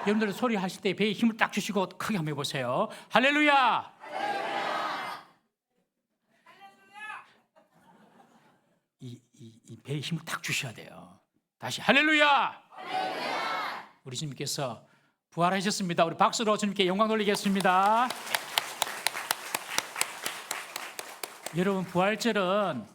여러분들 소리 하실 때 배에 힘을 딱 주시고 크게 한번 해보세요. 할렐루야! 이 배에 힘을 딱 주셔야 돼요. 다시 할렐루야! 우리 주님께서 부활하셨습니다. 우리 박수로 주님께 영광 돌리겠습니다. 여러분, 부활절은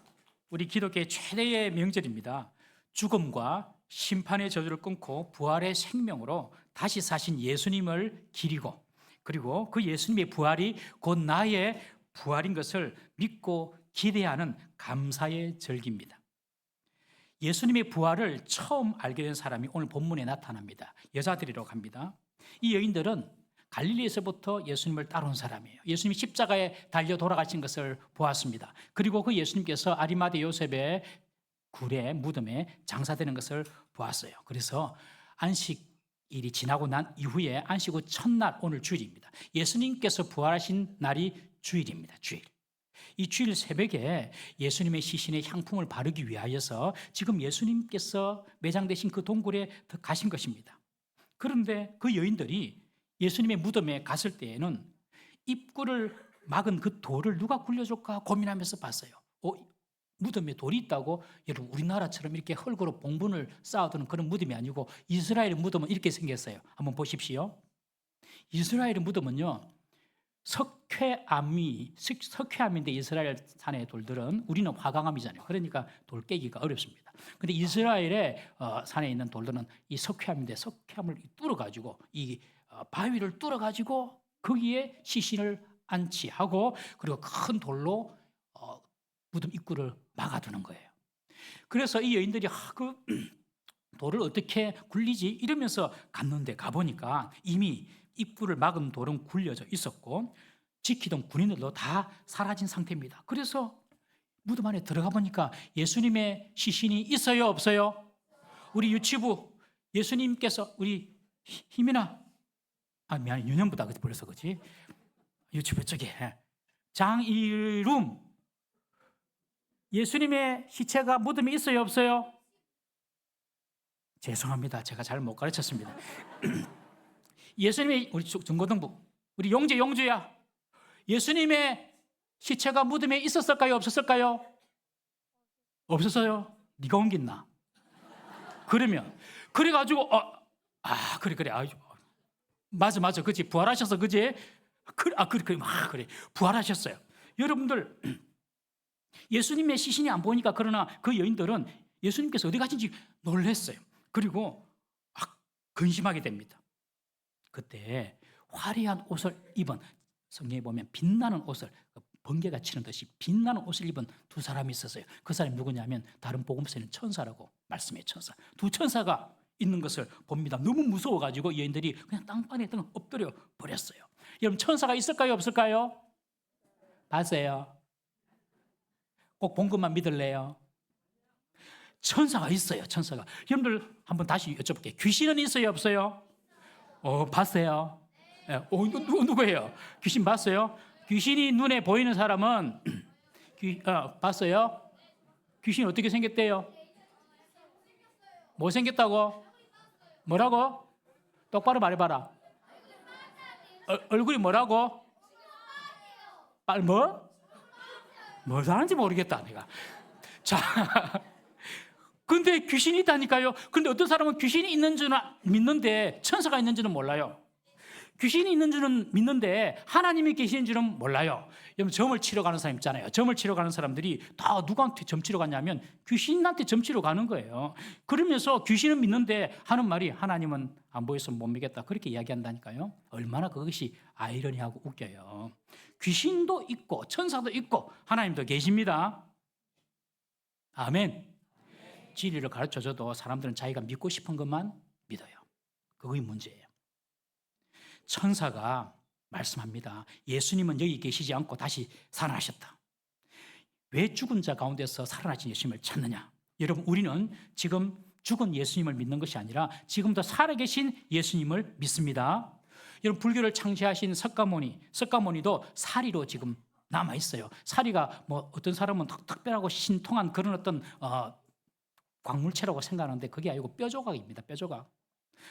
우리 기독교의 최대의 명절입니다. 죽음과 심판의 저주를 끊고 부활의 생명으로 다시 사신 예수님을 기리고, 그리고 그 예수님의 부활이 곧 나의 부활인 것을 믿고 기대하는 감사의 절기입니다. 예수님의 부활을 처음 알게 된 사람이 오늘 본문에 나타납니다. 여자들이라고 합니다. 이 여인들은 갈릴리에서부터 예수님을 따라온 사람이에요. 예수님이 십자가에 달려 돌아가신 것을 보았습니다. 그리고 그 예수님께서 아리마대 요셉의 굴에 무덤에 장사되는 것을 보았어요. 그래서 안식일이 지나고 난 이후에 안식 후 첫날, 오늘 주일입니다. 예수님께서 부활하신 날이 주일입니다. 주일. 이 주일 새벽에 예수님의 시신에 향품을 바르기 위하여서 지금 예수님께서 매장되신 그 동굴에 가신 것입니다. 그런데 그 여인들이 예수님의 무덤에 갔을 때에는 입구를 막은 그 돌을 누가 굴려줄까 고민하면서 봤어요. 무덤에 돌이 있다고? 여러분, 우리나라처럼 이렇게 흙으로 봉분을 쌓아두는 그런 무덤이 아니고 이스라엘의 무덤은 이렇게 생겼어요. 한번 보십시오. 이스라엘의 무덤은요, 석회암인데 이스라엘 산의 돌들은, 우리는 화강암이잖아요. 그러니까 돌 깨기가 어렵습니다. 근데 이스라엘의 산에 있는 돌들은 이 석회암인데 석회암을 뚫어가지고 이 바위를 뚫어가지고 거기에 시신을 안치하고, 그리고 큰 돌로 무덤 입구를 막아두는 거예요. 그래서 이 여인들이 그 돌을 어떻게 굴리지 이러면서 갔는데, 가보니까 이미 입구를 막은 돌은 굴려져 있었고 지키던 군인들도 다 사라진 상태입니다. 그래서 무덤 안에 들어가 보니까 예수님의 시신이 있어요, 없어요? 우리 유치부 예수님께서, 우리 희민아, 미안해, 윤현보다 벌써 그지? 유치부 쪽에 장이룸, 예수님의 시체가 무덤에 있어요, 없어요? 죄송합니다, 제가 잘 못 가르쳤습니다. 예수님의, 우리 중고등부, 우리 용주야, 예수님의 시체가 무덤에 있었을까요, 없었을까요? 없었어요. 네가 옮겼나? 그러면 그래가지고 그래 맞아 그치, 부활하셔서 그치? 그래 부활하셨어요. 여러분들, 예수님의 시신이 안 보이니까, 그러나 그 여인들은 예수님께서 어디 가신지 놀랐어요. 그리고 근심하게 됩니다. 그때 화려한 옷을 입은, 성경에 보면 빛나는 옷을, 번개가 치는 듯이 빛나는 옷을 입은 두 사람이 있었어요. 그 사람이 누구냐면 다른 복음서에는 천사라고 말씀해요. 천사. 두 천사가 있는 것을 봅니다. 너무 무서워가지고 여인들이 그냥 땅바닥에 엎드려 버렸어요. 여러분, 천사가 있을까요, 없을까요? 봤어요? 꼭 본 것만 믿을래요? 천사가 있어요. 천사가. 여러분들 한번 다시 여쭤볼게요. 귀신은 있어요, 없어요? 봤어요? 누구예요? 귀신 봤어요? 귀신이 눈에 보이는 사람은 봤어요? 귀신이 어떻게 생겼대요? 뭐 생겼다고? 뭐라고? 똑바로 말해봐라. 얼굴이 뭐라고? 뭐 하는지 모르겠다 내가. 자, 근데 귀신이 있다니까요. 그런데 어떤 사람은 귀신이 있는 줄은 믿는데 천사가 있는 줄은 몰라요. 귀신이 있는 줄은 믿는데 하나님이 계시는 줄은 몰라요. 여러분, 점을 치러 가는 사람 있잖아요. 점을 치러 가는 사람들이 다 누구한테 점 치러 가냐면 귀신한테 점 치러 가는 거예요. 그러면서 귀신은 믿는데 하는 말이 하나님은 안 보여서 못 믿겠다, 그렇게 이야기한다니까요. 얼마나 그것이 아이러니하고 웃겨요. 귀신도 있고 천사도 있고 하나님도 계십니다. 아멘. 진리를 가르쳐줘도 사람들은 자기가 믿고 싶은 것만 믿어요. 그게 문제예요. 천사가 말씀합니다. 예수님은 여기 계시지 않고 다시 살아나셨다. 왜 죽은 자 가운데서 살아나신 예수님을 찾느냐? 여러분, 우리는 지금 죽은 예수님을 믿는 것이 아니라 지금도 살아계신 예수님을 믿습니다. 여러분, 불교를 창시하신 석가모니도 사리로 지금 남아있어요. 사리가 뭐 어떤 사람은 특별하고 신통한 그런 어떤 광물체라고 생각하는데 그게 아니고 뼈조각입니다. 뼈조각.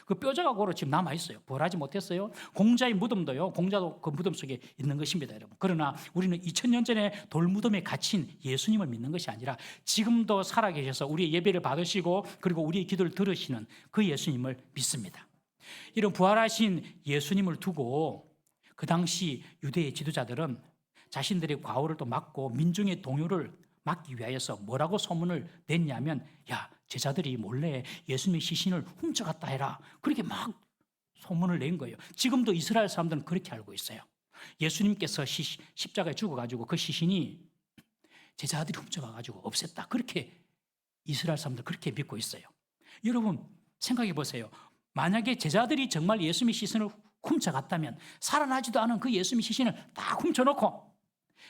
그 뼈조각으로 지금 남아있어요. 부활하지 못했어요. 공자의 무덤도요. 공자도 그 무덤 속에 있는 것입니다, 여러분. 그러나 우리는 2000년 전에 돌무덤에 갇힌 예수님을 믿는 것이 아니라 지금도 살아계셔서 우리의 예배를 받으시고 그리고 우리의 기도를 들으시는 그 예수님을 믿습니다. 이런 부활하신 예수님을 두고 그 당시 유대의 지도자들은 자신들의 과오를 또 막고 민중의 동요를 막기 위하여서 뭐라고 소문을 냈냐면, 야, 제자들이 몰래 예수님의 시신을 훔쳐갔다 해라. 그렇게 막 소문을 낸 거예요. 지금도 이스라엘 사람들은 그렇게 알고 있어요. 예수님께서 십자가에 죽어가지고 그 시신이 제자들이 훔쳐가가지고 없앴다. 그렇게 이스라엘 사람들 그렇게 믿고 있어요. 여러분 생각해 보세요. 만약에 제자들이 정말 예수님의 시신을 훔쳐갔다면 살아나지도 않은 그 예수님의 시신을 다 훔쳐놓고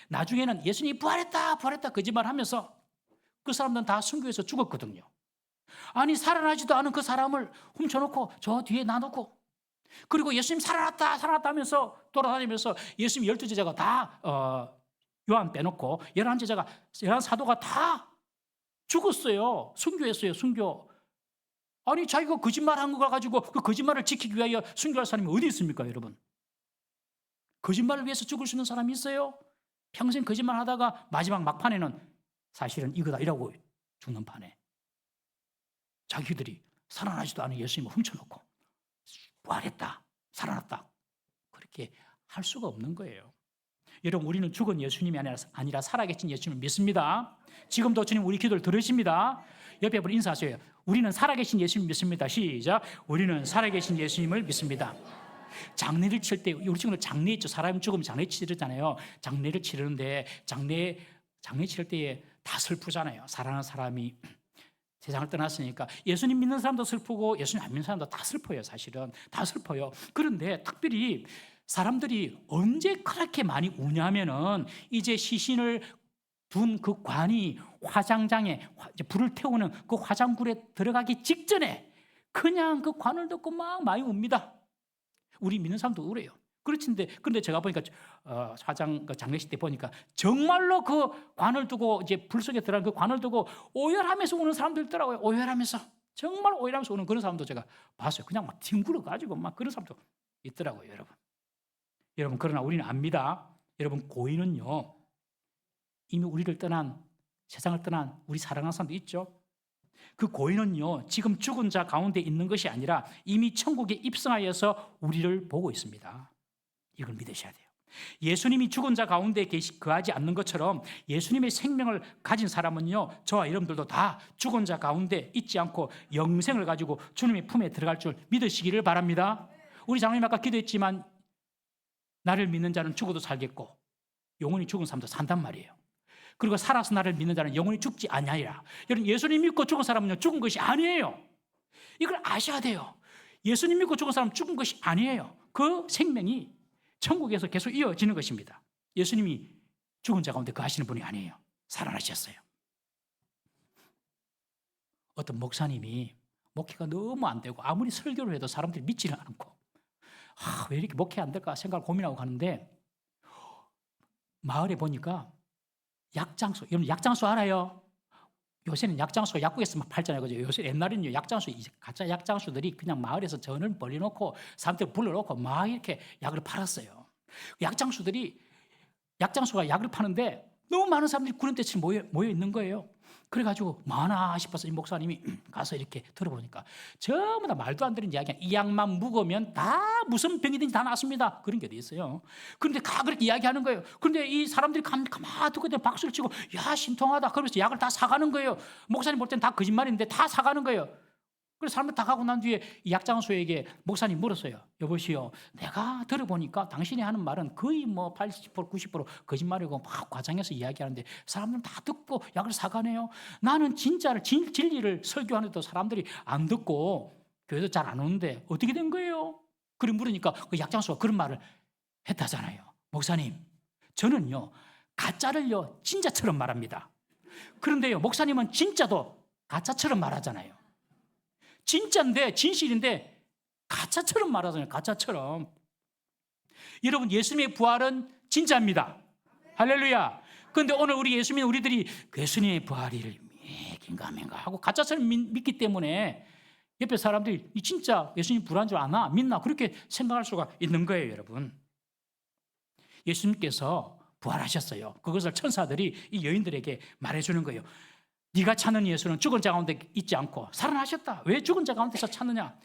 나중에는 예수님이 부활했다 거짓말하면서 그 사람들은 다 순교해서 죽었거든요. 아니 살아나지도 않은 그 사람을 훔쳐놓고 저 뒤에 놔놓고 그리고 예수님 살아났다 하면서 돌아다니면서 예수님 12제자가 다 요한 빼놓고 11제자가 11사도가 다 죽었어요. 순교했어요. 순교. 아니 자기가 거짓말한 거 가지고 그 거짓말을 지키기 위하여 순교할 사람이 어디 있습니까, 여러분? 거짓말을 위해서 죽을 수 있는 사람이 있어요? 평생 거짓말하다가 마지막 막판에는 사실은 이거다 이라고 죽는 판에 자기들이 살아나지도 않은 예수님을 훔쳐놓고 부활했다, 살아났다 그렇게 할 수가 없는 거예요. 여러분 우리는 죽은 예수님이 아니라 살아계신 예수님을 믿습니다. 지금도 주님 우리 기도를 들으십니다. 옆에 분 인사하세요. 우리는 살아계신 예수님 믿습니다. 시작. 우리는 살아계신 예수님을 믿습니다. 장례를 칠 때 우리 친구들 장례 있죠. 사람 죽으면 장례 치르잖아요. 장례를 치르는데 장례 치를 때에 다 슬프잖아요. 사랑하는 사람이 세상을 떠났으니까 예수님 믿는 사람도 슬프고 예수님 안 믿는 사람도 다 슬퍼요. 사실은 다 슬퍼요. 그런데 특별히 사람들이 언제 그렇게 많이 우냐면은 이제 시신을 둔 그 관이 화장장에 불을 태우는 그 화장불에 들어가기 직전에 그냥 그 관을 듣고 막 많이 웁니다. 우리 믿는 사람도 우래요. 그런데 제가 보니까 장례식 때 보니까 정말로 그 관을 두고 이제 불 속에 들어간 그 관을 두고 오열하면서 우는 사람들 있더라고요. 오열하면서 정말 오열하면서 우는 그런 사람도 제가 봤어요. 그냥 막 뒹굴어 가지고 막 그런 사람도 있더라고요, 여러분. 그러나 우리는 압니다. 여러분 고인은요 이미 우리를 떠난 세상을 떠난 우리 사랑하는 사람도 있죠. 그 고인은요 지금 죽은 자 가운데 있는 것이 아니라 이미 천국에 입성하여서 우리를 보고 있습니다. 이걸 믿으셔야 돼요. 예수님이 죽은 자 가운데 거하지 않는 것처럼 예수님의 생명을 가진 사람은요 저와 여러분들도 다 죽은 자 가운데 있지 않고 영생을 가지고 주님의 품에 들어갈 줄 믿으시기를 바랍니다. 우리 장로님 아까 기도했지만 나를 믿는 자는 죽어도 살겠고 영원히 죽은 사람도 산단 말이에요. 그리고 살아서 나를 믿는 자는 영원히 죽지 아니하리라. 여러분 예수님 믿고 죽은 사람은요 죽은 것이 아니에요. 이걸 아셔야 돼요. 예수님 믿고 죽은 사람은 죽은 것이 아니에요. 그 생명이 천국에서 계속 이어지는 것입니다. 예수님이 죽은 자 가운데 거하시는 분이 아니에요. 살아나셨어요. 어떤 목사님이 목회가 너무 안 되고 아무리 설교를 해도 사람들이 믿지를 않고 왜 이렇게 목회 안 될까 생각을 고민하고 가는데 마을에 보니까 약장수, 여러분 약장수 알아요? 요새는 약장수가 약국에서 막 팔잖아요. 그죠? 요새 옛날에는요, 약장수, 가짜 약장수들이 그냥 마을에서 전을 벌려놓고 사람들 불러놓고 막 이렇게 약을 팔았어요. 약장수들이, 약장수가 약을 파는데 너무 많은 사람들이 구름대처럼 모여 있는 거예요. 그래가지고 많아 싶어서 이 목사님이 가서 이렇게 들어보니까 전부 다 말도 안 되는 이야기야. 이 약만 묵으면 다 무슨 병이든지 다 낫습니다. 그런 게 어디 있어요. 그런데 다 그렇게 이야기하는 거예요. 그런데 이 사람들이 가만히 듣고 박수를 치고 야 신통하다 그러면서 약을 다 사가는 거예요. 목사님 볼 땐 다 거짓말인데 다 사가는 거예요. 그래서 사람들 다 가고 난 뒤에 이 약장수에게 목사님 물었어요. 여보시오, 내가 들어보니까 당신이 하는 말은 거의 뭐 80% 90% 거짓말이고 막 과장해서 이야기하는데 사람들은 다 듣고 약을 사가네요. 나는 진리를 설교하는데도 사람들이 안 듣고 교회도 잘 안 오는데 어떻게 된 거예요? 그래 물으니까 그 약장수가 그런 말을 했다잖아요. 목사님, 저는요 가짜를요 진짜처럼 말합니다. 그런데요 목사님은 진짜도 가짜처럼 말하잖아요. 진짜인데 진실인데 가짜처럼 말하잖아요. 가짜처럼. 여러분 예수님의 부활은 진짜입니다. 할렐루야. 그런데 오늘 우리 예수 믿는 우리들이 예수님의 부활을 긴가 민가 하고 가짜처럼 믿기 때문에 옆에 사람들이 이 진짜 예수님 부활한 줄 아나? 믿나? 그렇게 생각할 수가 있는 거예요, 여러분. 예수님께서 부활하셨어요. 그것을 천사들이 이 여인들에게 말해주는 거예요. 네가 찾는 예수는 죽은 자 가운데 있지 않고 살아나셨다. 왜 죽은 자 가운데서 찾느냐?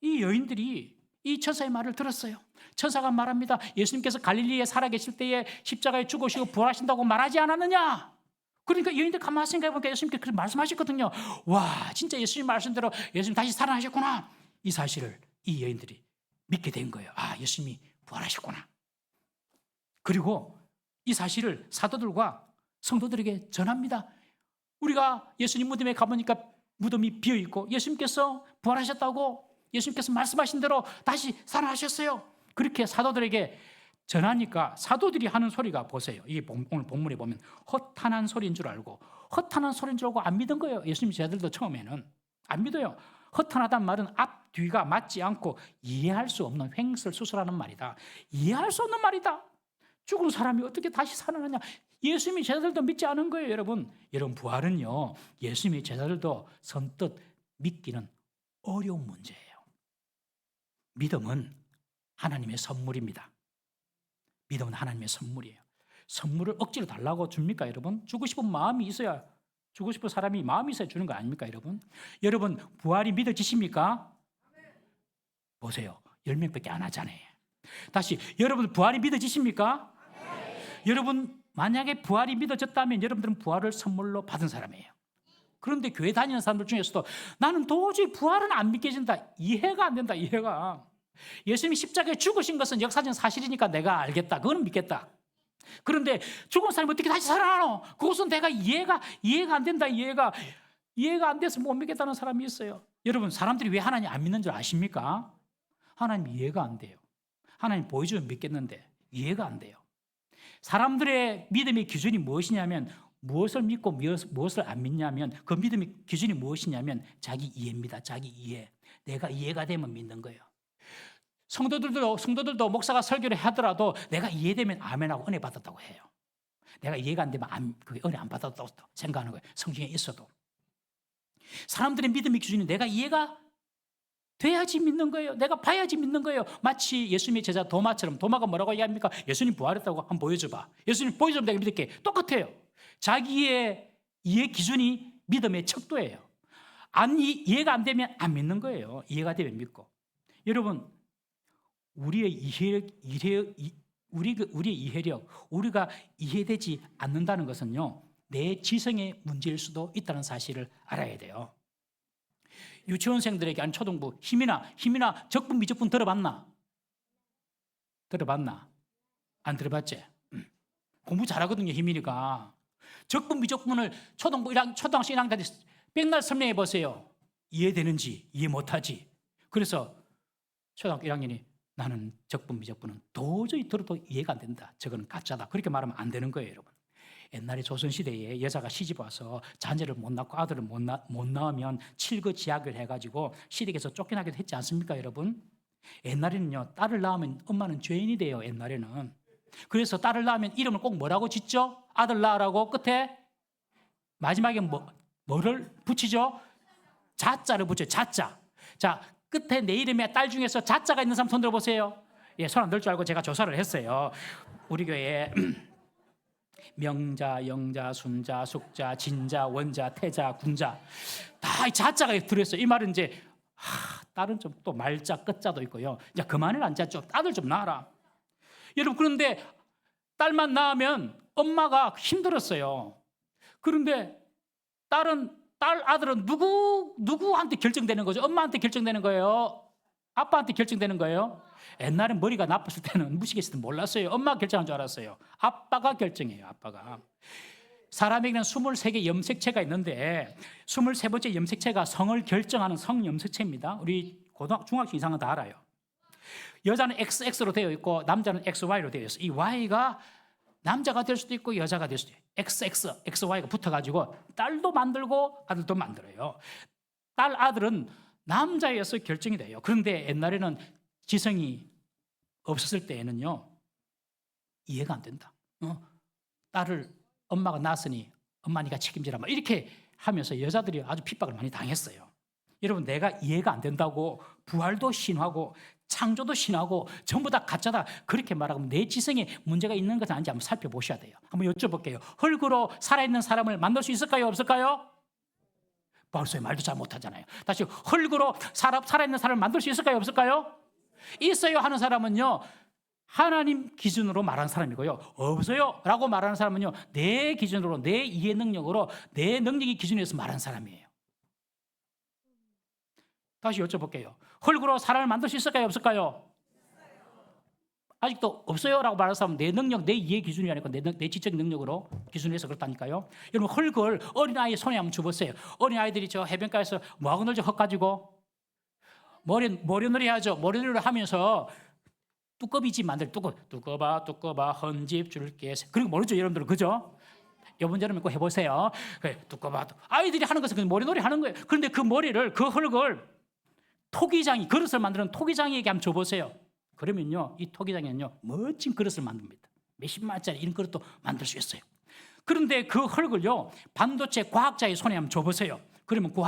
이 여인들이 이 천사의 말을 들었어요. 천사가 말합니다. 예수님께서 갈릴리에 살아계실 때에 십자가에 죽으시고 부활하신다고 말하지 않았느냐? 그러니까 여인들 가만히 생각해보니까 예수님께서 그렇게 말씀하셨거든요. 와, 진짜 예수님 말씀대로 예수님 다시 살아나셨구나. 이 사실을 이 여인들이 믿게 된 거예요. 아, 예수님이 부활하셨구나. 그리고 이 사실을 사도들과 성도들에게 전합니다. 우리가 예수님 무덤에 가보니까 무덤이 비어있고 예수님께서 부활하셨다고 예수님께서 말씀하신 대로 다시 살아나셨어요. 그렇게 사도들에게 전하니까 사도들이 하는 소리가 보세요. 이 오늘 본문에 보면 허탄한 소리인 줄 알고 허탄한 소리인 줄 알고 안 믿은 거예요. 예수님 제자들도 처음에는 안 믿어요. 허탄하단 말은 앞, 뒤가 맞지 않고 이해할 수 없는 횡설수설하는 말이다. 이해할 수 없는 말이다. 죽은 사람이 어떻게 다시 살아나냐. 예수님이 제자들도 믿지 않은 거예요, 여러분. 여러분, 부활은요, 예수님의 제자들도 선뜻 믿기는 어려운 문제예요. 믿음은 하나님의 선물입니다. 믿음은 하나님의 선물이에요. 선물을 억지로 달라고 줍니까, 여러분? 주고 싶은 마음이 있어야, 주고 싶은 사람이 마음이 있어야 주는 거 아닙니까, 여러분? 여러분, 부활이 믿어지십니까? 보세요. 10명밖에 안 하잖아요. 다시, 여러분, 부활이 믿어지십니까? 여러분, 만약에 부활이 믿어졌다면 여러분들은 부활을 선물로 받은 사람이에요. 그런데 교회 다니는 사람들 중에서도 나는 도저히 부활은 안 믿겨진다. 이해가 안 된다. 이해가. 예수님이 십자가에 죽으신 것은 역사적 사실이니까 내가 알겠다. 그거는 믿겠다. 그런데 죽은 사람이 어떻게 다시 살아나노? 그것은 내가 이해가 안 된다. 이해가 안 돼서 못 믿겠다는 사람이 있어요. 여러분, 사람들이 왜 하나님 안 믿는 줄 아십니까? 하나님 이해가 안 돼요. 하나님 보여주면 믿겠는데 이해가 안 돼요. 사람들의 믿음의 기준이 무엇이냐면 무엇을 믿고 무엇을 안 믿냐면 그 믿음의 기준이 무엇이냐면 자기 이해입니다. 자기 이해. 내가 이해가 되면 믿는 거예요. 성도들도 목사가 설교를 하더라도 내가 이해되면 아멘하고 은혜 받았다고 해요. 내가 이해가 안 되면 그게 은혜 안 받았다고 생각하는 거예요. 성경에 있어도. 사람들의 믿음의 기준이 내가 이해가 돼야지 믿는 거예요. 내가 봐야지 믿는 거예요. 마치 예수님의 제자 도마처럼. 도마가 뭐라고 얘기합니까? 예수님 부활했다고 한번 보여줘봐. 예수님 보여주면 내가 믿을게. 똑같아요. 자기의 이해 기준이 믿음의 척도예요. 이해가 안 되면 안 믿는 거예요. 이해가 되면 믿고. 여러분, 우리의 이해력, 우리가 이해되지 않는다는 것은요, 내 지성의 문제일 수도 있다는 사실을 알아야 돼요. 유치원생들에게, 아니 초등부, 힘이나 적분 미적분 들어봤나? 안 들어봤지? 공부 잘하거든요, 희민이가. 적분 미적분을 초등학생 1학년 때 백날 설명해 보세요. 이해되는지 이해 못하지. 그래서 초등학교 1학년이 나는 적분 미적분은 도저히 들어도 이해가 안 된다. 저거는 가짜다. 그렇게 말하면 안 되는 거예요, 여러분. 옛날에 조선시대에 여자가 시집 와서 자녀를 못 낳고 아들을 못 낳으면 칠거지약을 해가지고 시댁에서 쫓겨나기도 했지 않습니까, 여러분? 옛날에는요, 딸을 낳으면 엄마는 죄인이 돼요, 옛날에는. 그래서 딸을 낳으면 이름을 꼭 뭐라고 짓죠? 아들 낳으라고 끝에 마지막에 뭐를 붙이죠? 자자를 붙여요, 자자. 자, 끝에 내 이름에 딸 중에서 자자가 있는 사람 손 들어보세요. 예, 손 안 들 줄 알고 제가 조사를 했어요. 우리 교회에 명자, 영자, 순자, 숙자, 진자, 원자, 태자, 군자 다 자자가 들어있어요. 이 말은 이제 딸은 좀 또 말자, 끝자도 있고요. 이제 그만을 안 자죠. 딸을 좀 낳아라. 여러분, 그런데 딸만 낳으면 엄마가 힘들었어요. 그런데 아들은 누구한테 결정되는 거죠? 엄마한테 결정되는 거예요? 아빠한테 결정되는 거예요? 옛날엔 머리가 나빴을 때는 무식했을 때 몰랐어요. 엄마가 결정한 줄 알았어요. 아빠가 결정해요. 아빠가. 사람에게는 23개 염색체가 있는데 23번째 염색체가 성을 결정하는 성염색체입니다. 우리 중학교 이상은 다 알아요. 여자는 XX로 되어 있고 남자는 XY로 되어 있어요. 이 Y가 남자가 될 수도 있고 여자가 될 수도 있어요. XX, XY가 붙어가지고 딸도 만들고 아들도 만들어요. 아들은 남자여서 결정이 돼요. 그런데 옛날에는 지성이 없었을 때에는요, 이해가 안 된다. 딸을 엄마가 낳았으니 엄마 니가 책임지라 이렇게 하면서 여자들이 아주 핍박을 많이 당했어요. 여러분, 내가 이해가 안 된다고 부활도 신화고 창조도 신화고 전부 다 가짜다 그렇게 말하면 내 지성에 문제가 있는 것은 아닌지 한번 살펴보셔야 돼요. 한번 여쭤볼게요. 흙으로 살아있는 사람을 만들 수 있을까요? 없을까요? 벌써 말도 잘 못하잖아요. 다시, 흙으로 살아있는 사람을 만들 수 있을까요? 없을까요? 있어요 하는 사람은요, 하나님 기준으로 말하는 사람이고요. 없어요 라고 말하는 사람은요, 내 기준으로, 내 이해 능력으로, 내 능력의 기준에서 말하는 사람이에요. 다시 여쭤볼게요. 흙으로 사람을 만들 수 있을까요? 없을까요? 아직도 없어요 라고 말하는 사람은 내 능력, 내 이해 기준이 아니고 내 지적 능력으로 기준해서 그렇다니까요. 여러분, 흙을 어린아이 손에 한번 줘보세요. 어린아이들이 저 해변가에서 뭐하고 놀죠? 흙 가지고 머리놀이 하죠. 머리놀이를 하면서 뚜꺼비집 만들, 뚜꺼봐 헌집 줄게. 그런 거 모르죠 여러분들, 그죠? 여러분 꼭 해보세요. 그래, 뚜꺼봐. 아이들이 하는 것은 그냥 머리놀이 하는 거예요. 그런데 그 머리를, 그 흙을 토기장이, 그릇을 만드는 토기장에게 한번 줘보세요. 그러면요, 이 토기장에는요, 멋진 그릇을 만듭니다. 몇십만짜리 이런 그릇도 만들 수 있어요. 그런데 그 흙을요, 반도체 과학자의 손에 한번 줘보세요. 그러면 그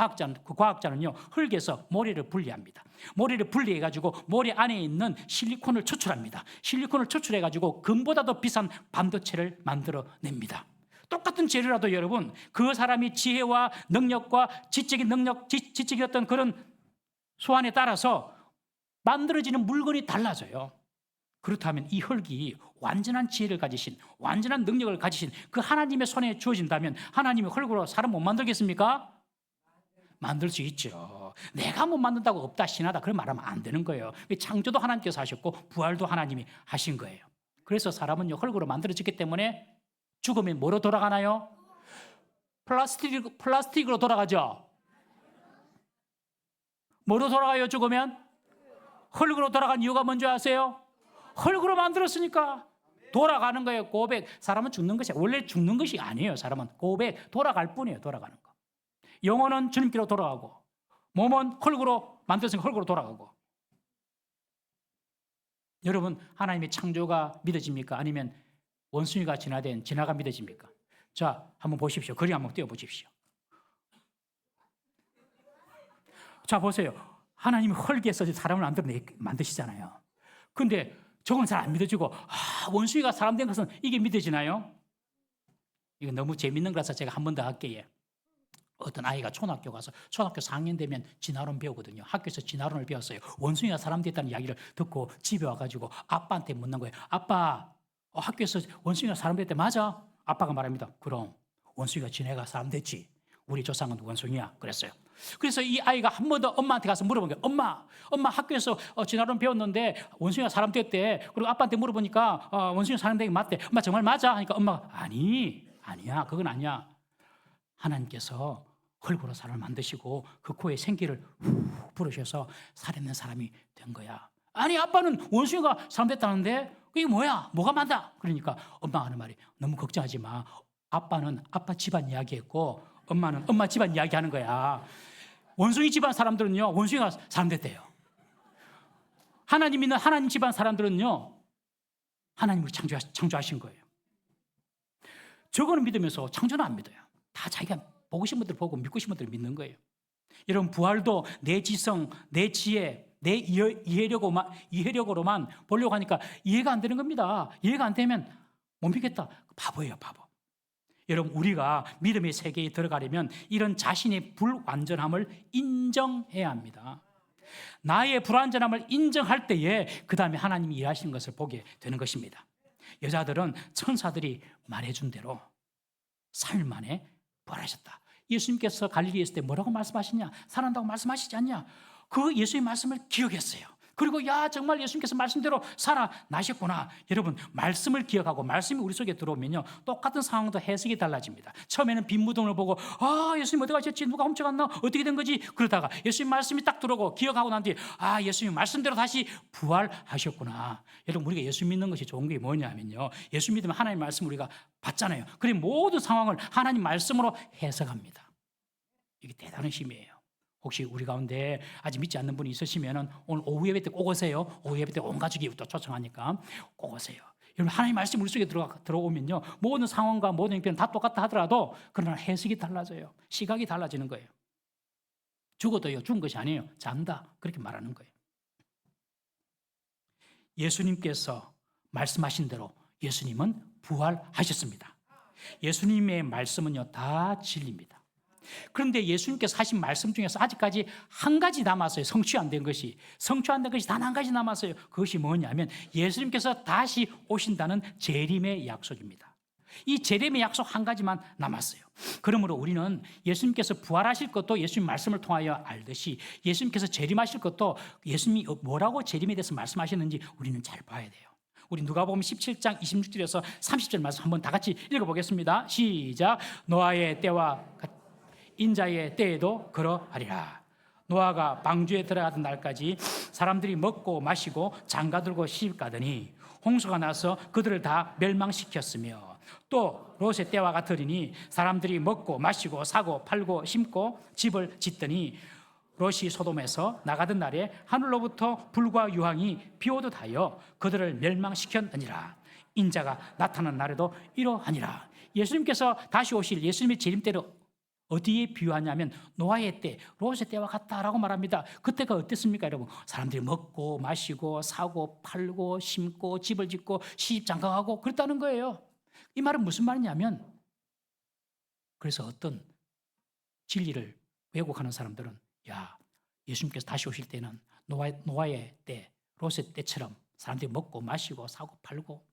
과학자는요, 흙에서 모래를 분리합니다. 모래를 분리해가지고 모래 안에 있는 실리콘을 추출합니다. 실리콘을 추출해가지고 금보다도 비싼 반도체를 만들어냅니다. 똑같은 재료라도 여러분, 그 사람이 지혜와 능력과 지적인 능력, 지적인 어떤 그런 소환에 따라서 만들어지는 물건이 달라져요. 그렇다면 이 흙이 완전한 지혜를 가지신, 완전한 능력을 가지신 그 하나님의 손에 주어진다면 하나님의 흙으로 사람 못 만들겠습니까? 만들 수 있죠. 내가 못 만든다고 없다, 신하다 그런 말하면 안 되는 거예요. 창조도 하나님께서 하셨고 부활도 하나님이 하신 거예요. 그래서 사람은요, 흙으로 만들어졌기 때문에 죽으면 뭐로 돌아가나요? 플라스틱으로 돌아가죠. 뭐로 돌아가요? 죽으면? 흙으로 돌아간 이유가 뭔지 아세요? 흙으로 만들었으니까 돌아가는 거예요. 고백. 사람은 죽는 것이, 원래 죽는 것이 아니에요. 사람은 고백, 돌아갈 뿐이에요. 돌아가는 거. 영혼은 주님께로 돌아가고 몸은 흙으로 만들었으니까 흙으로 돌아가고. 여러분, 하나님의 창조가 믿어집니까? 아니면 원숭이가 진화가 믿어집니까? 자, 한번 보십시오. 그림 한번 띄워보십시오. 자, 보세요. 하나님이 흙에서 사람을 만드시잖아요. 근데 저건 잘 안 믿어지고, 원숭이가 사람 된 것은 이게 믿어지나요? 이거 너무 재밌는 거라서 제가 한 번 더 할게요. 어떤 아이가 초등학교 가서 초등학교 4학년 되면 진화론 배우거든요. 학교에서 진화론을 배웠어요. 원숭이가 사람 됐다는 이야기를 듣고 집에 와가지고 아빠한테 묻는 거예요. 아빠, 학교에서 원숭이가 사람 됐대 맞아? 아빠가 말합니다. 그럼 원숭이가 지네가 사람 됐지. 우리 조상은 원숭이야. 그랬어요. 그래서 이 아이가 한 번 더 엄마한테 가서 물어본 거예요. 엄마 학교에서 진화론 배웠는데 원숭이가 사람 됐대. 그리고 아빠한테 물어보니까 원숭이가 사람 되기 맞대. 엄마 정말 맞아? 하니까 엄마가 아니야. 그건 아니야. 하나님께서 흙으로 사람을 만드시고 그 코에 생기를 후 불으셔서 살아있는 사람이 된 거야. 아니, 아빠는 원숭이가 사람 됐다는데 이게 뭐야? 뭐가 맞다? 그러니까 엄마가 하는 말이, 너무 걱정하지 마. 아빠는 아빠 집안 이야기했고 엄마는 엄마 집안 이야기하는 거야. 원숭이 집안 사람들은요, 원숭이가 사람 됐대요. 하나님 있는 하나님 집안 사람들은요, 하나님을 창조하신 거예요. 저거는 믿으면서 창조는 안 믿어요. 다 자기가 보고 싶은 분들 보고 믿고 싶은 분들 믿는 거예요. 여러분, 부활도 내 지성, 내 지혜, 내 이해력으로만 보려고 하니까 이해가 안 되는 겁니다. 이해가 안 되면 못 믿겠다. 바보예요, 바보. 여러분, 우리가 믿음의 세계에 들어가려면 이런 자신의 불완전함을 인정해야 합니다. 나의 불완전함을 인정할 때에 그 다음에 하나님이 일하시는 것을 보게 되는 것입니다. 여자들은 천사들이 말해준 대로 3일 만에 부활하셨다. 예수님께서 갈릴리에 있을 때 뭐라고 말씀하시냐? 살아난다고 말씀하시지 않냐? 그 예수의 말씀을 기억했어요. 그리고 정말 예수님께서 말씀대로 살아나셨구나. 여러분, 말씀을 기억하고 말씀이 우리 속에 들어오면요, 똑같은 상황도 해석이 달라집니다. 처음에는 빈 무덤을 보고 예수님 어디 가셨지? 누가 훔쳐갔나? 어떻게 된 거지? 그러다가 예수님 말씀이 딱 들어오고 기억하고 난 뒤에 예수님 말씀대로 다시 부활하셨구나. 여러분, 우리가 예수 믿는 것이 좋은 게 뭐냐면요, 예수 믿으면 하나님 말씀 우리가 받잖아요. 그래 모든 상황을 하나님 말씀으로 해석합니다. 이게 대단한 힘이에요. 혹시 우리 가운데 아직 믿지 않는 분이 있으시면 오늘 오후 예배 때 꼭 오세요. 오후 예배 때 온 가족이 또 초청하니까 꼭 오세요. 여러분, 하나님 말씀 우리 속에 들어오면요, 모든 상황과 모든 형편은 다 똑같다 하더라도 그러나 해석이 달라져요. 시각이 달라지는 거예요. 죽어도요, 죽은 것이 아니에요. 잔다. 그렇게 말하는 거예요. 예수님께서 말씀하신 대로 예수님은 부활하셨습니다. 예수님의 말씀은요, 다 진리입니다. 그런데 예수님께서 하신 말씀 중에서 아직까지 한 가지 남았어요. 성취 안 된 것이. 성취 안 된 것이 단 한 가지 남았어요. 그것이 뭐냐면 예수님께서 다시 오신다는 재림의 약속입니다. 이 재림의 약속 한 가지만 남았어요. 그러므로 우리는 예수님께서 부활하실 것도 예수님 말씀을 통하여 알듯이 예수님께서 재림하실 것도 예수님이 뭐라고 재림에 대해서 말씀하셨는지 우리는 잘 봐야 돼요. 우리 누가복음 17장 26절에서 30절 말씀 한번 다 같이 읽어보겠습니다. 시작. 노아의 때와 인자의 때에도 그러하리라. 노아가 방주에 들어가던 날까지 사람들이 먹고 마시고 장가들고 시집가더니 홍수가 나서 그들을 다 멸망시켰으며 또 롯의 때와 같으리니 사람들이 먹고 마시고 사고 팔고 심고 집을 짓더니 롯이 소돔에서 나가던 날에 하늘로부터 불과 유황이 비오듯 하여 그들을 멸망시켰느니라. 인자가 나타난 날에도 이러하니라. 예수님께서 다시 오실 예수님의 재림 때를 어디에 비유하냐면 노아의 때, 롯의 때와 같다라고 말합니다. 그때가 어땠습니까, 여러분? 사람들이 먹고 마시고 사고 팔고 심고 집을 짓고 시집 장가가고 그랬다는 거예요. 이 말은 무슨 말이냐면, 그래서 어떤 진리를 왜곡하는 사람들은 야, 예수님께서 다시 오실 때는 노아의 때, 롯의 때처럼 사람들이 먹고 마시고 사고 팔고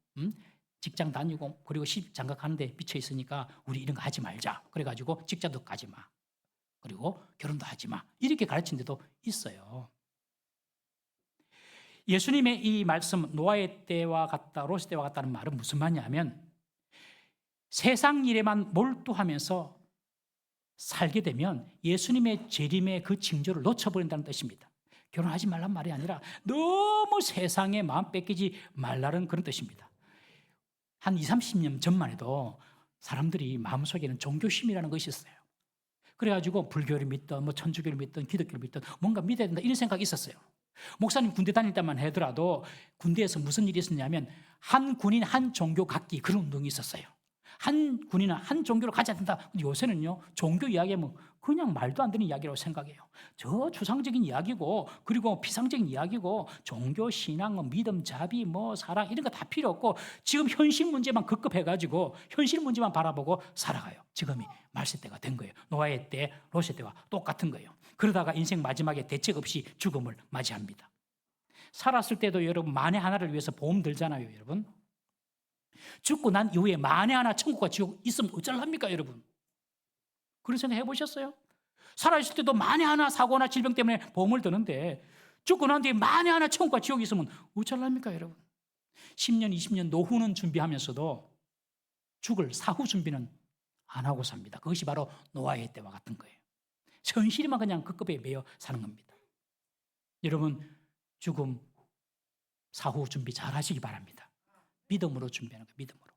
직장 다니고 그리고 시집 장가가는데 미쳐 있으니까 우리 이런 거 하지 말자. 그래가지고 직장도 가지 마. 그리고 결혼도 하지 마. 이렇게 가르친 데도 있어요. 예수님의 이 말씀 노아의 때와 같다, 롯의 때와 같다는 말은 무슨 말이냐면 세상 일에만 몰두하면서 살게 되면 예수님의 재림의 그 징조를 놓쳐버린다는 뜻입니다. 결혼하지 말란 말이 아니라 너무 세상에 마음 뺏기지 말라는 그런 뜻입니다. 한 20, 30년 전만 해도 사람들이 마음속에는 종교심이라는 것이 있었어요. 그래가지고 불교를 믿든 뭐 천주교를 믿든 기독교를 믿든 뭔가 믿어야 된다 이런 생각이 있었어요. 목사님 군대 다닐 때만 하더라도 군대에서 무슨 일이 있었냐면 한 군인 한 종교 갖기 그런 운동이 있었어요. 한 군인은 한 종교를 가져야 된다. 요새는요 종교 이야기하면 그냥 말도 안 되는 이야기라고 생각해요. 저 추상적인 이야기고 그리고 피상적인 이야기고 종교 신앙 믿음 자비 사랑 이런 거 다 필요 없고 지금 현실 문제만 급급해가지고 현실 문제만 바라보고 살아가요. 지금이 말세 때가 된 거예요. 노아의 때 롯의 때와 똑같은 거예요. 그러다가 인생 마지막에 대책 없이 죽음을 맞이합니다. 살았을 때도 여러분 만에 하나를 위해서 보험 들잖아요. 여러분 죽고 난 이후에 만에 하나 천국과 지옥 있으면 어쩌랍니까 여러분? 그런 생각 해보셨어요? 살아있을 때도 만에 하나 사고나 질병 때문에 보험을 드는데 죽고 난 뒤에 만에 하나 천국과 지옥이 있으면 어쩌랍니까 여러분? 10년 20년 노후는 준비하면서도 죽을 사후 준비는 안 하고 삽니다. 그것이 바로 노아의 때와 같은 거예요. 현실만 그냥 급급에 매여 사는 겁니다. 여러분 죽음 사후 준비 잘 하시기 바랍니다. 믿음으로 준비하는 거예요. 믿음으로.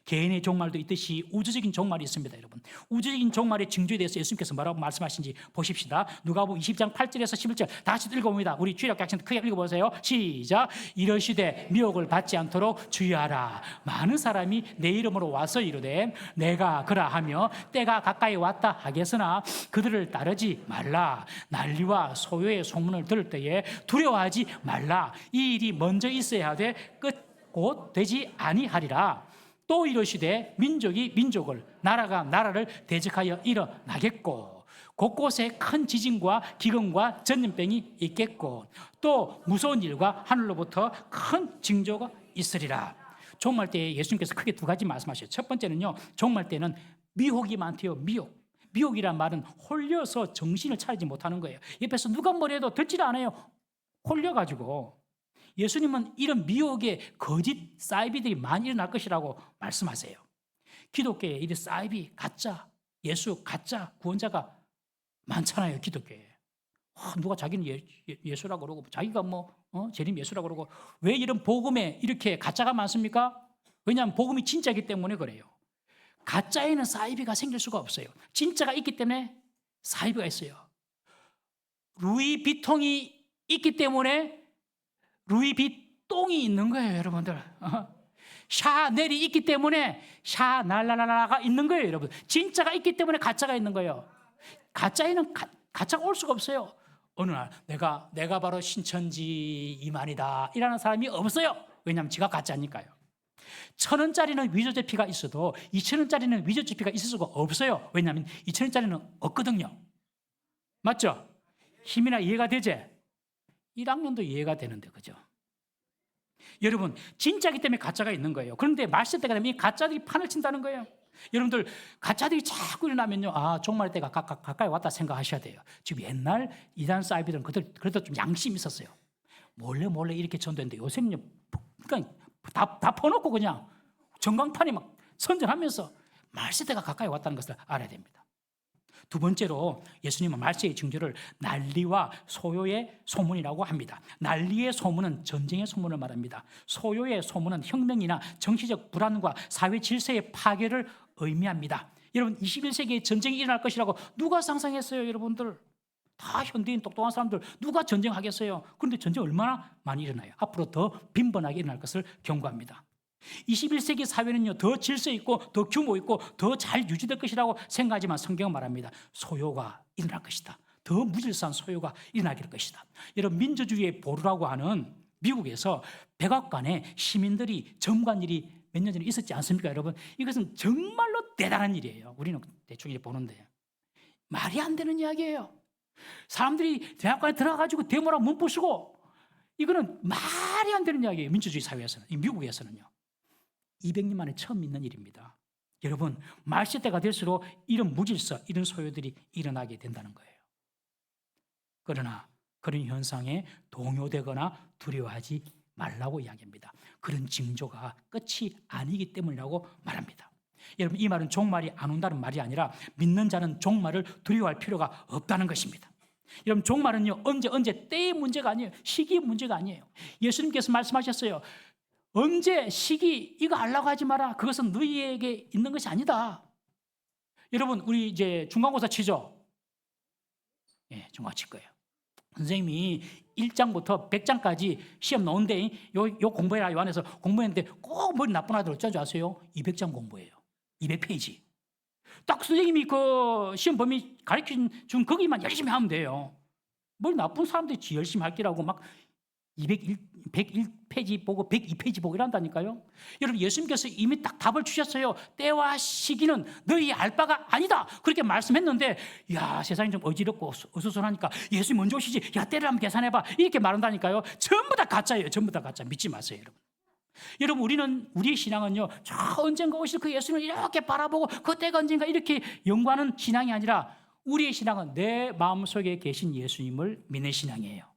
개인의 종말도 있듯이 우주적인 종말이 있습니다. 여러분 우주적인 종말의 징조에 대해서 예수님께서 뭐라고 말씀하신지 보십시다. 누가복음 20장 8절에서 11절 다 같이 읽어봅니다. 우리 주일학교 학생들 크게 읽어보세요. 시작. 이러시되 미혹을 받지 않도록 주의하라. 많은 사람이 내 이름으로 와서 이르되 내가 그라하며 때가 가까이 왔다 하겠으나 그들을 따르지 말라. 난리와 소요의 소문을 들을 때에 두려워하지 말라. 이 일이 먼저 있어야 하되 곧 되지 아니하리라. 또 이러시되 민족이 민족을 나라가 나라를 대적하여 일어나겠고 곳곳에 큰 지진과 기근과 전염병이 있겠고 또 무서운 일과 하늘로부터 큰 징조가 있으리라. 종말 때에 예수님께서 크게 두 가지 말씀하셨어요. 첫 번째는요 종말 때는 미혹이 많대요. 미혹이란 말은 홀려서 정신을 차리지 못하는 거예요. 옆에서 누가 뭐래도 듣지를 않아요. 홀려가지고 예수님은 이런 미혹의 거짓 사이비들이 많이 일어날 것이라고 말씀하세요. 기독교에 이런 사이비, 가짜, 예수, 가짜 구원자가 많잖아요. 기독교에. 누가 자기는 예수라고 그러고 자기가 재림 예수라고 그러고 왜 이런 복음에 이렇게 가짜가 많습니까? 왜냐하면 복음이 진짜이기 때문에 그래요. 가짜에는 사이비가 생길 수가 없어요. 진짜가 있기 때문에 사이비가 있어요. 루이 비통이 있기 때문에 루이비통이 있는 거예요, 여러분들. 샤넬이 있기 때문에 샤날라라가 있는 거예요, 여러분. 진짜가 있기 때문에 가짜가 있는 거예요. 가짜에는 가짜가 올 수가 없어요. 어느 날 내가 바로 신천지 이만이다 이라는 사람이 없어요. 왜냐하면 지가 가짜니까요. 1,000원짜리는 위조제피가 있어도 2,000원짜리는 위조제피가 있을 수가 없어요. 왜냐하면 2,000원짜리는 없거든요. 맞죠? 힘이나 이해가 되지? 1학년도 이해가 되는데, 그죠? 여러분, 진짜기 때문에 가짜가 있는 거예요. 그런데 말세 때가 되면 이 가짜들이 판을 친다는 거예요. 여러분들, 가짜들이 자꾸 일어나면요, 종말 때가 가까이 왔다 생각하셔야 돼요. 지금 옛날 이단 사이비들은 그래도 좀 양심이 있었어요. 몰래 이렇게 전도했는데 요새는요, 그러니까 다 퍼놓고 그냥 전광판이 막 선전하면서 말세 때가 가까이 왔다는 것을 알아야 됩니다. 두 번째로 예수님은 말세의 징조를 난리와 소요의 소문이라고 합니다. 난리의 소문은 전쟁의 소문을 말합니다. 소요의 소문은 혁명이나 정치적 불안과 사회 질서의 파괴를 의미합니다. 여러분, 21세기에 전쟁이 일어날 것이라고 누가 상상했어요, 여러분들? 다 현대인 똑똑한 사람들 누가 전쟁하겠어요? 그런데 전쟁 얼마나 많이 일어나요? 앞으로 더 빈번하게 일어날 것을 경고합니다. 21세기 사회는요, 더 질서 있고 더 규모 있고 더 잘 유지될 것이라고 생각하지만 성경은 말합니다. 소요가 일어날 것이다. 더 무질서한 소요가 일어나게 것이다. 여러분, 민주주의의 보루라고 하는 미국에서 백악관에 시민들이 점거한 일이 몇 년 전에 있었지 않습니까, 여러분? 이것은 정말로 대단한 일이에요. 우리는 대충 이제 보는데 말이 안 되는 이야기예요. 사람들이 대학관에 들어가가지고 데모랑 문구 쓰고, 이거는 말이 안 되는 이야기예요. 민주주의 사회에서는, 미국에서는요. 200년 만에 처음 있는 일입니다. 여러분, 말세 때가 될수록 이런 무질서, 이런 소요들이 일어나게 된다는 거예요. 그러나 그런 현상에 동요되거나 두려워하지 말라고 이야기합니다. 그런 징조가 끝이 아니기 때문이라고 말합니다. 여러분, 이 말은 종말이 안 온다는 말이 아니라 믿는 자는 종말을 두려워할 필요가 없다는 것입니다. 여러분, 종말은요, 언제 때의 문제가 아니에요. 시기의 문제가 아니에요. 예수님께서 말씀하셨어요. 언제, 시기, 이거 알라고 하지 마라. 그것은 너희에게 있는 것이 아니다. 여러분, 우리 이제 중간고사 치죠? 예, 중간고사 칠 거예요. 선생님이 1장부터 100장까지 시험 나오는데 요 공부해라, 요 안에서 공부했는데 꼭 머리 나쁜 아들 어쩌지 아세요? 200장 공부해요. 200페이지. 딱 선생님이 그 시험 범위 가르쳐준 거기만 열심히 하면 돼요. 머리 나쁜 사람들이 지 열심히 할 기라고 막 101페이지 보고 102페이지 보고 이란다니까요. 여러분, 예수님께서 이미 딱 답을 주셨어요. 때와 시기는 너희 알 바가 아니다. 그렇게 말씀했는데, 야, 세상이 좀 어지럽고 어수선하니까 예수님 먼저 오시지. 야, 때를 한번 계산해봐. 이렇게 말한다니까요. 전부 다 가짜예요. 전부 다 가짜. 믿지 마세요, 여러분. 여러분, 우리의 신앙은요, 저 언젠가 오실 그 예수님을 이렇게 바라보고 그 때가 언젠가 이렇게 연구하는 신앙이 아니라, 우리의 신앙은 내 마음속에 계신 예수님을 믿는 신앙이에요.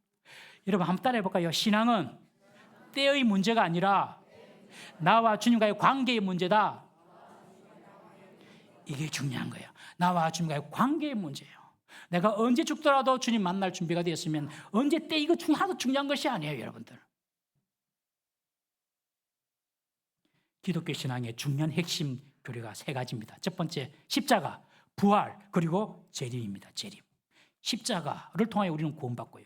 여러분, 한번 따라해 볼까요? 신앙은 때의 문제가 아니라 나와 주님과의 관계의 문제다. 이게 중요한 거예요. 나와 주님과의 관계의 문제예요. 내가 언제 죽더라도 주님 만날 준비가 되었으면 언제 때, 이거 하나도 중요한 것이 아니에요, 여러분들. 기독교 신앙의 중요한 핵심 교리가 세 가지입니다. 첫 번째, 십자가, 부활, 그리고 재림입니다. 재림. 십자가를 통하여 우리는 구원받고요.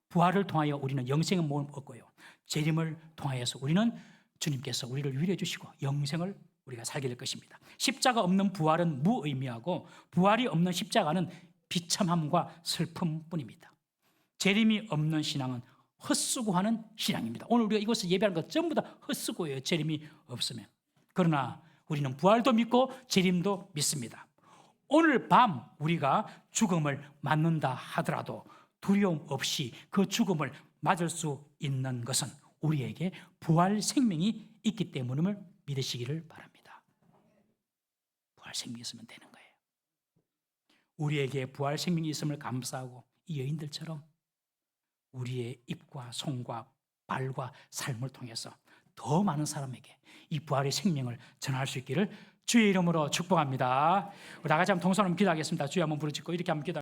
부활을 통하여 우리는 영생의 몸을 얻고요. 재림을 통하여서 우리는 주님께서 우리를 위로해 주시고 영생을 우리가 살게 될 것입니다. 십자가 없는 부활은 무의미하고 부활이 없는 십자가는 비참함과 슬픔뿐입니다. 재림이 없는 신앙은 헛수고하는 신앙입니다. 오늘 우리가 이곳에서 예배하는 것 전부 다 헛수고예요. 재림이 없으면. 그러나 우리는 부활도 믿고 재림도 믿습니다. 오늘 밤 우리가 죽음을 맞는다 하더라도 두려움 없이 그 죽음을 맞을 수 있는 것은 우리에게 부활 생명이 있기 때문임을 믿으시기를 바랍니다. 부활 생명이 있으면 되는 거예요. 우리에게 부활 생명이 있음을 감사하고 이 여인들처럼 우리의 입과 손과 발과 삶을 통해서 더 많은 사람에게 이 부활의 생명을 전할 수 있기를 주의 이름으로 축복합니다. 우리 다 같이 한번 동서로 기도하겠습니다. 주여 한번 부르짖고 이렇게 한번 기도.